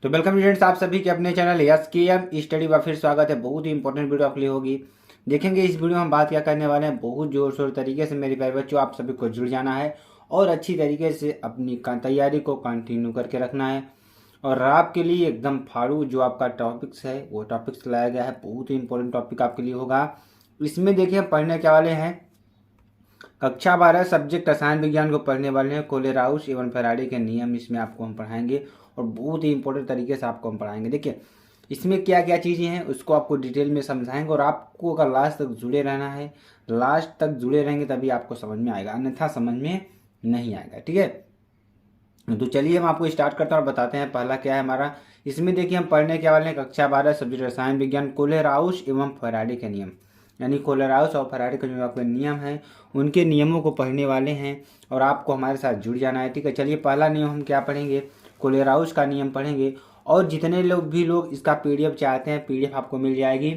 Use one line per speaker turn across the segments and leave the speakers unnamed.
तो welcome students, आप सभी के अपने चैनल एसकेएम स्टडी पर फिर स्वागत है। बहुत ही इंपॉर्टेंट वीडियो आपके लिए होगी। देखेंगे इस वीडियो में हम बात क्या करने वाले हैं। बहुत जोर शोर तरीके से मेरे प्यारे बच्चों आप सभी को जुड़ जाना है और अच्छी तरीके से अपनी तैयारी को कंटिन्यू करके रखना है। और आपके लिए एकदम फाड़ू जो आपका टॉपिक्स है वो टॉपिक्स लाया गया है। बहुत ही इंपॉर्टेंट टॉपिक आपके लिए होगा। इसमें देखिए हम पढ़ने क्या वाले हैं, कक्षा 12 सब्जेक्ट रसायन विज्ञान को पढ़ने वाले हैं। कोलेराउस एवं फैराडे के नियम इसमें आपको हम पढ़ाएंगे और बहुत ही इंपॉर्टेंट तरीके से आपको हम पढ़ाएंगे। देखिए इसमें क्या क्या चीज़ें हैं उसको आपको डिटेल में समझाएंगे और आपको अगर लास्ट तक जुड़े रहना है, लास्ट तक जुड़े रहेंगे तभी आपको समझ में आएगा, अन्यथा समझ में नहीं आएगा। ठीक है, तो चलिए हम आपको स्टार्ट करते हैं और बताते हैं पहला क्या है हमारा। इसमें देखिए हम पढ़ने के वाले हैं कक्षा 12 सब्जेक्ट रसायन विज्ञान कोलेराउस एवं फैराडे के नियम, यानी कोलेराउस और फैराडे के जो आपके नियम हैं उनके नियमों को पढ़ने वाले हैं और आपको हमारे साथ जुड़ जाना है। ठीक है, चलिए पहला नियम हम क्या पढ़ेंगे, कोलेराउस का नियम पढ़ेंगे। और जितने लोग इसका पीडीएफ चाहते हैं, पीडीएफ आपको मिल जाएगी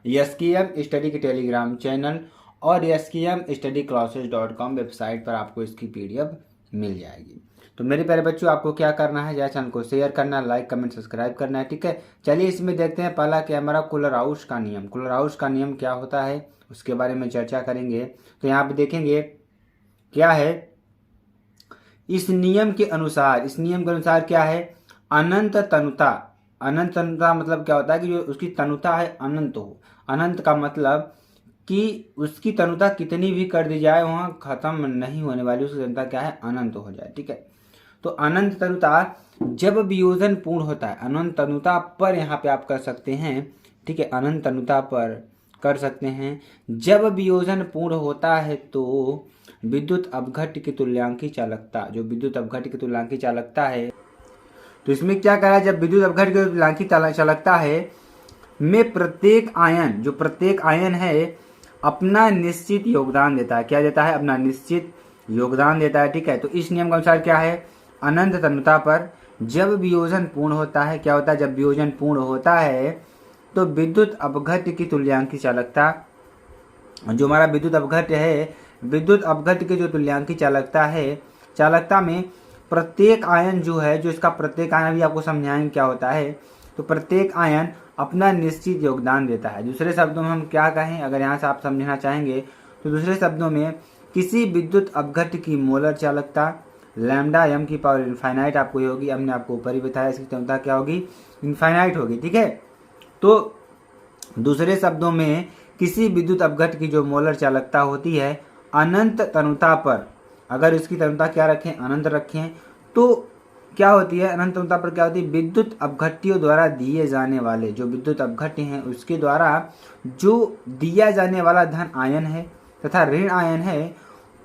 एसकेएम स्टडी के टेलीग्राम चैनल और skmstudyclasses.com वेबसाइट पर आपको इसकी पीडीएफ मिल जाएगी। तो मेरे प्यारे बच्चों आपको क्या करना है, जैसे चैनल को शेयर करना, लाइक कमेंट सब्सक्राइब करना है। ठीक है, चलिए इसमें देखते हैं पहला क्या हमारा कोलेराउस का नियम। कोलेराउस का नियम क्या होता है उसके बारे में चर्चा करेंगे। तो यहाँ पे देखेंगे क्या है, इस नियम के अनुसार क्या है, अनंत तनुता। अनंत तनुता मतलब क्या होता है कि जो उसकी तनुता है अनंत हो। अनंत का मतलब कि उसकी तनुता कितनी भी कर दी जाए वहाँ खत्म नहीं होने वाली, उसकी तनुता क्या है, अनंत हो जाए। ठीक है, तो अनंत तनुता जब वियोजन पूर्ण होता है, अनंत तनुता पर यहाँ पे आप कर सकते हैं। ठीक है, अनंत तनुता पर कर सकते हैं। जब वियोजन पूर्ण होता है तो विद्युत अपघट्य की तुल्यांकी चालकता, जो विद्युत अपघट्य की तुल्यांकी चालकता है, तो इसमें क्या करा, जब विद्युत अपघट्य की तुल्यांकी चालकता है में प्रत्येक आयन, जो प्रत्येक आयन है अपना निश्चित योगदान देता है। क्या देता है, अपना निश्चित योगदान देता है। ठीक है, तो इस नियम के अनुसार क्या है, अनंत तनुता पर जब वियोजन पूर्ण होता है, क्या होता है, जब वियोजन पूर्ण होता है तो विद्युत अपघट्य की तुल्यांकी चालकता, जो हमारा विद्युत अपघट्य है, विद्युत अपघट्य की जो तुल्यांकी चालकता है, चालकता में प्रत्येक आयन जो है, जो इसका प्रत्येक आयन भी आपको समझाएंगे क्या होता है, तो प्रत्येक आयन अपना निश्चित योगदान देता है। दूसरे शब्दों में हम क्या कहें, अगर यहाँ से आप समझना चाहेंगे तो दूसरे शब्दों में किसी विद्युत अपघट्य की मोलर चालकता लैम्डा m की पावर इनफाइनाइट आपको ये होगी। हमने आपको ऊपर ही बताया इसकी क्षमता क्या होगी, इनफाइनाइट होगी। ठीक है, तो दूसरे शब्दों में किसी विद्युत अपघट्य की जो मोलर चालकता होती है अनंत तनुता पर, अगर इसकी तनुता क्या रखें, अनंत रखें, तो क्या होती है, अनंत तनुता पर क्या होती है, विद्युत अपघट्यों द्वारा दिए जाने वाले, जो विद्युत अपघट्य हैं उसके द्वारा जो दिया जाने वाला धन आयन है तथा ऋण आयन है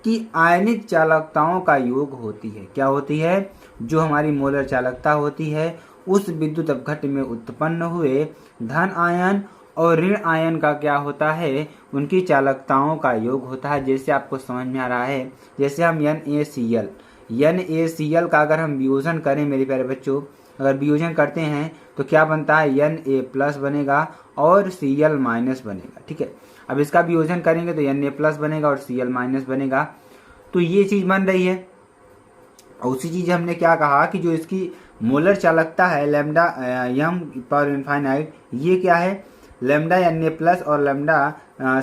कि आयनिक चालकताओं का योग होती है। क्या होती है, जो हमारी मोलर चालकता होती है उस विद्युत अपघट्य में उत्पन्न हुए धन आयन और ऋण आयन का क्या होता है, उनकी चालकताओं का योग होता है। जैसे आपको समझ में आ रहा है, जैसे हम NaCl का अगर हम वियोजन करें मेरे प्यारे बच्चों, अगर वियोजन करते हैं तो क्या बनता है, Na+ बनेगा और Cl- बनेगा। ठीक है, अब इसका वियोजन करेंगे तो Na+ बनेगा और Cl- बनेगा। तो ये चीज बन रही है। और उसी चीज हमने क्या कहा कि जो इसकी मोलर चालकता है लैम्डा m पावर इनफाइनाइट, ये क्या है, लैम्डा Na+ और लैम्डा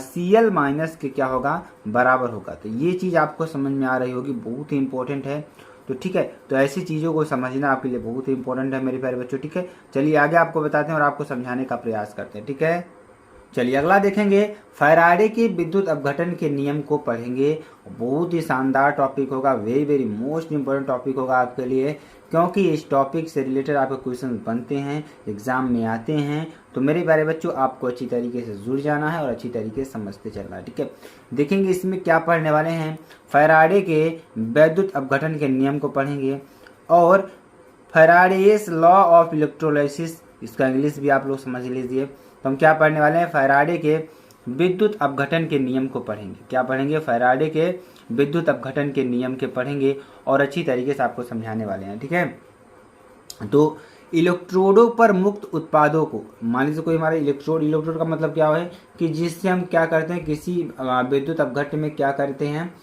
Cl- के क्या होगा, बराबर होगा। तो ये चीज़ आपको समझ में आ रही होगी, बहुत ही इंपॉर्टेंट है। तो ठीक है, तो ऐसी चीज़ों को समझना आपके लिए बहुत ही इंपॉर्टेंट है मेरे प्यारे बच्चों। ठीक है, चलिए आगे आपको बताते हैं और आपको समझाने का प्रयास करते हैं। ठीक है, चलिए अगला देखेंगे, फैराडे के विद्युत अपघटन के नियम को पढ़ेंगे। बहुत ही शानदार टॉपिक होगा, very very most important topic होगा आपके लिए, क्योंकि इस टॉपिक से रिलेटेड आपके क्वेश्चन बनते हैं, एग्जाम में आते हैं। तो मेरे प्यारे बच्चों आपको अच्छी तरीके से जुड़ जाना है और अच्छी तरीके से समझते चलना है। ठीक है, देखेंगे इसमें क्या पढ़ने वाले हैं, फैराडे के विद्युत अपघटन के नियम को पढ़ेंगे और फैराडेस लॉ ऑफ इलेक्ट्रोलाइसिस, इसका इंग्लिश भी आप लोग समझ लीजिए। तो हम क्या पढ़ने वाले हैं, फैराडे के विद्युत अपघटन के नियम को पढ़ेंगे। क्या पढ़ेंगे, फैराडे के विद्युत अपघटन के नियम के पढ़ेंगे और अच्छी तरीके से आपको समझाने वाले हैं। ठीक है, तो इलेक्ट्रोडों पर मुक्त उत्पादों को, मान लीजिए कोई हमारा इलेक्ट्रोड का मतलब क्या है कि जिससे हम क्या करते हैं, किसी विद्युत अपघट्य में क्या करते हैं,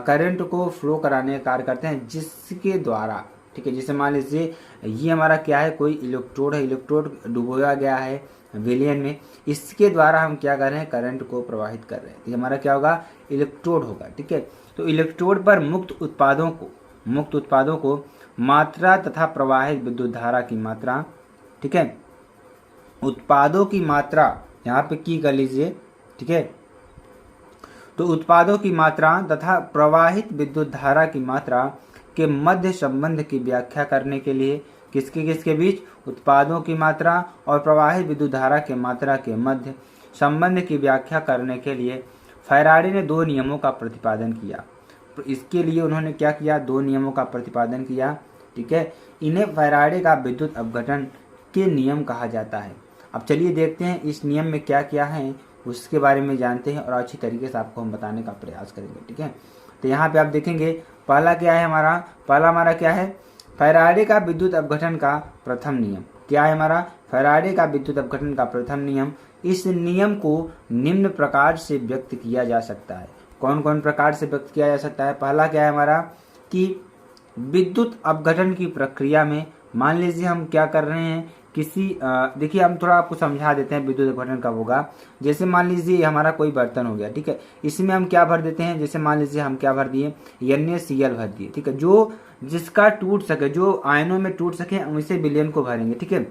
करंट को फ्लो कराने का कार्य करते हैं, जिसके द्वारा ठीक है। जैसे मान लीजिए ये हमारा क्या है, कोई इलेक्ट्रोड है, इलेक्ट्रोड डुबोया गया है विलयन में, इसके द्वारा हम क्या कर रहे हैं, करंट को प्रवाहित कर रहे हैं, तो हमारा क्या होगा, इलेक्ट्रोड होगा, ठीक है। तो इलेक्ट्रोड पर मुक्त उत्पादों को मात्रा तथा प्रवाहित विद्युत धारा की मात्रा, ठीक है, उत्पादों की मात्रा यहाँ पे की कर लीजिए, ठीक है। तो उत्पादों की मात्रा तथा प्रवाहित विद्युत धारा की मात्रा के मध्य संबंध की व्याख्या करने के लिए किसके बीच, उत्पादों की मात्रा और प्रवाहित विद्युत धारा के मात्रा के मध्य संबंध की व्याख्या करने के लिए फैराडे ने 2 नियमों का प्रतिपादन किया। तो इसके लिए उन्होंने क्या किया, 2 नियमों का प्रतिपादन किया, ठीक है। इन्हें फैराडे का विद्युत अपघटन के नियम कहा जाता है। अब चलिए देखते हैं इस नियम में क्या क्या है, उसके बारे में जानते हैं और अच्छी तरीके से आपको हम बताने का प्रयास करेंगे, ठीक है। तो यहाँ पे आप देखेंगे पहला क्या है हमारा क्या है, फैराडे का विद्युत अपघटन का प्रथम नियम। क्या है हमारा, फैराडे का विद्युत अपघटन का प्रथम नियम। इस नियम को निम्न प्रकार से व्यक्त किया जा सकता है। कौन कौन प्रकार से व्यक्त किया जा सकता है, पहला क्या है हमारा कि विद्युत अपघटन की प्रक्रिया में, मान लीजिए हम क्या कर रहे हैं, किसी देखिए हम थोड़ा आपको समझा देते हैं विद्युत अपघटन कब होगा। जैसे मान लीजिए हमारा कोई बर्तन हो गया, ठीक है, इसमें हम क्या भर देते हैं, जैसे मान लीजिए हम क्या भर दिए, NaCl भर दिए, ठीक है, जो जिसका टूट सके, जो आयनों में टूट सके, हम इसे विलयन को भरेंगे, ठीक है।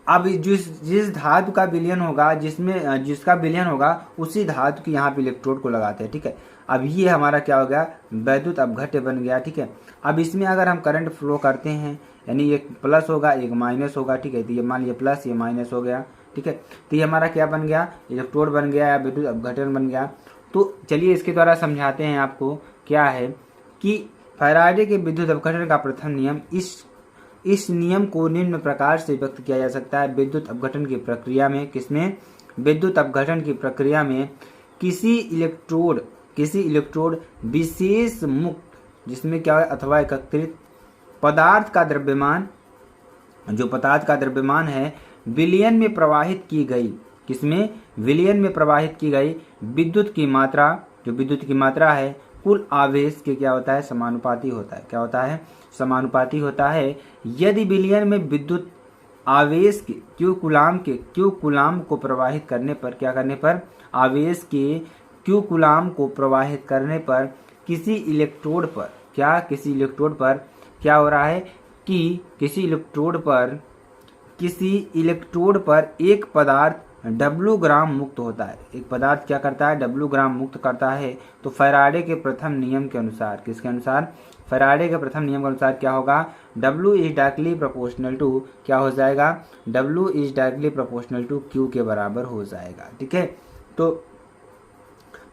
अब जिस धातु का विलयन होगा, जिसका विलयन होगा, उसी धातु की यहाँ पे इलेक्ट्रोड को लगाते हैं, ठीक है। अब ये हमारा क्या हो गया, वैद्युत अपघट्य बन गया, ठीक है। अब इसमें अगर हम करंट फ्लो करते हैं, यानी एक प्लस होगा एक माइनस होगा, ठीक है, तो ये मान लीजिए प्लस ये माइनस हो गया, ठीक है। तो ये हमारा क्या बन गया, इलेक्ट्रोड बन गया या विद्युत अपघटन बन गया। तो चलिए इसके द्वारा समझाते हैं आपको क्या है कि फैराडे के विद्युत अपघटन का प्रथम नियम, इस नियम को निम्न प्रकार से व्यक्त किया जा सकता है। विद्युत अपघटन की प्रक्रिया में, किसमें, विद्युत अपघटन की प्रक्रिया में किसी इलेक्ट्रोड विशेष मुक्त, जिसमें क्या है, अथवा एकत्रित पदार्थ का द्रव्यमान, जो पदार्थ का द्रव्यमान है, विलयन में प्रवाहित की गई, किसमें, विलयन में प्रवाहित की गई विद्युत की मात्रा, जो विद्युत की मात्रा है, कुल आवेश के क्या होता है, समानुपाती होता है। क्या होता है, समानुपाती होता है। यदि विलयन में विद्युत आवेश के क्यू कूलाम को प्रवाहित करने पर, क्या करने पर, आवेश के क्यू कूलाम को प्रवाहित करने पर किसी इलेक्ट्रोड पर क्या हो रहा है कि किसी इलेक्ट्रोड पर एक पदार्थ W ग्राम मुक्त होता है। एक पदार्थ क्या करता है, W ग्राम मुक्त करता है। तो फैराडे के प्रथम नियम के अनुसार, किसके अनुसार, फैराडे के प्रथम नियम के अनुसार क्या होगा, W is directly proportional to, क्या हो जाएगा, W is directly proportional to Q के बराबर हो जाएगा, ठीक है। तो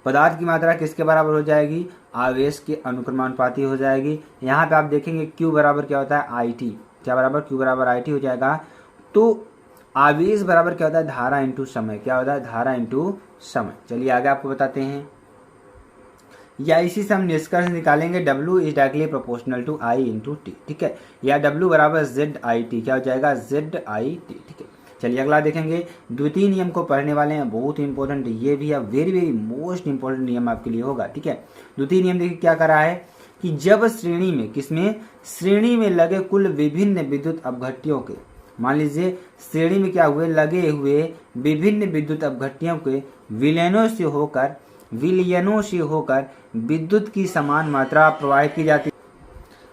पदार्थ की मात्रा किसके बराबर हो जाएगी, आवेश के अनुक्रमानुपाती हो जाएगी। यहाँ पे आप देखेंगे Q बराबर क्या होता है, IT, क्या बराबर, Q बराबर IT हो जाएगा। तो आवेश बराबर क्या होता है, धारा इंटू समय, क्या होता है, धारा इंटू समय। चलिए आगे आपको बताते हैं, या इसी से हम निष्कर्ष निकालेंगे, W is directly proportional to I into t, ठीक है, या W बराबर ZIT, क्या हो जाएगा, ZIT, ठीक है। चलिए अगला देखेंगे, द्वितीय नियम को पढ़ने वाले हैं, बहुत इंपॉर्टेंट, ये भी है वेरी वेरी मोस्ट इंपॉर्टेंट नियम आपके लिए होगा, ठीक है। द्वितीय नियम देखिए क्या कर रहा है कि जब श्रेणी में, किसमें, श्रेणी में लगे कुल विभिन्न विद्युत अपघट्यों के, मान लीजिए श्रेणी में क्या हुए, लगे हुए विभिन्न विद्युत अपघट्यों के विलयनों से होकर विद्युत की समान मात्रा प्रवाहित की जाती है।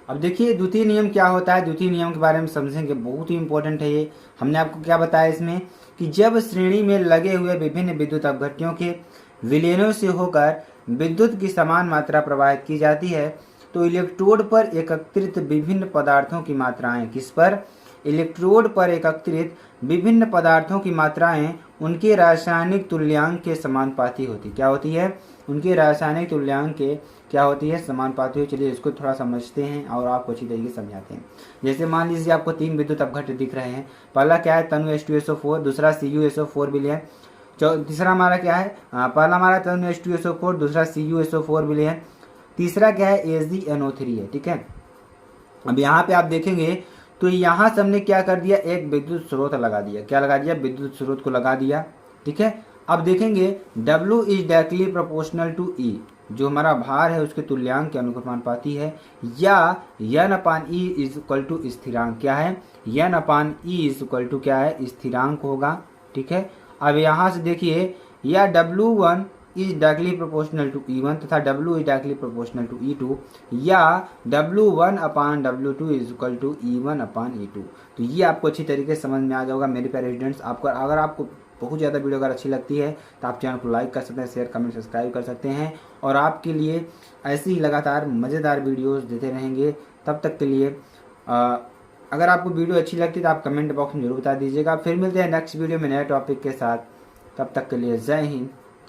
अब देखिए द्वितीय नियम क्या होता है, द्वितीय नियम के बारे में समझेंगे, बहुत ही इंपॉर्टेंट है ये। हमने आपको क्या बताया इसमें कि जब श्रेणी में लगे हुए विभिन्न विद्युत अपघट्यों के विलयनों से होकर विद्युत की समान मात्रा प्रवाहित की जाती है, तो इलेक्ट्रोड पर एकत्रित विभिन्न पदार्थों की मात्राएं, किस पर, इलेक्ट्रोड पर एकत्रित विभिन्न पदार्थों की मात्राएं उनके रासायनिक तुल्यांक के समानुपाती होती, क्या होती है, उनके रासायनिक तुल्यांक के क्या होती है, समानुपाती हो। चलिए इसको थोड़ा समझते हैं और आपको अच्छी तरीके से समझाते हैं। जैसे मान लीजिए आपको 3 विद्युत अपघट्य दिख रहे हैं, पहला क्या है, तनु H2SO4, दूसरा CuSO4 विलयन, तीसरा हमारा क्या है, पहला हमारा तनु H2SO4, दूसरा CuSO4 विलयन, तीसरा क्या है, AgNO3 है, ठीक है। अब यहाँ पे आप देखेंगे तो यहाँ से हमने क्या कर दिया, एक विद्युत स्रोत लगा दिया, क्या लगा दिया, विद्युत स्रोत को लगा दिया, ठीक है। अब देखेंगे W is directly proportional to E, जो हमारा भार है उसके तुल्यांक के अनुपाती है, या यन अपान ई इज इक्वल टू स्थिरांक क्या है, यन अपान ई इज इक्वल टू क्या है, स्थिरांक होगा। ठीक है, अब यहाँ से देखिए, या W1 is directly proportional to E1 तथा W is directly proportional to E2, या W1 upon W2 is equal to E1 upon E2। तो ये आपको अच्छी तरीके से समझ में आ जाएगा मेरे प्यारे स्टूडेंट्स। आपको अगर आपको बहुत ज़्यादा वीडियो अगर अच्छी लगती है तो आप चैनल को लाइक कर सकते हैं, शेयर कमेंट सब्सक्राइब कर सकते हैं, और आपके लिए ऐसी ही लगातार मज़ेदार वीडियोस देते रहेंगे। तब तक के लिए अगर आपको वीडियो अच्छी लगती है तो आप कमेंट बॉक्स में जरूर बता दीजिएगा। फिर मिलते हैं नेक्स्ट वीडियो में नए टॉपिक के साथ। तब तक के लिए जय हिंद,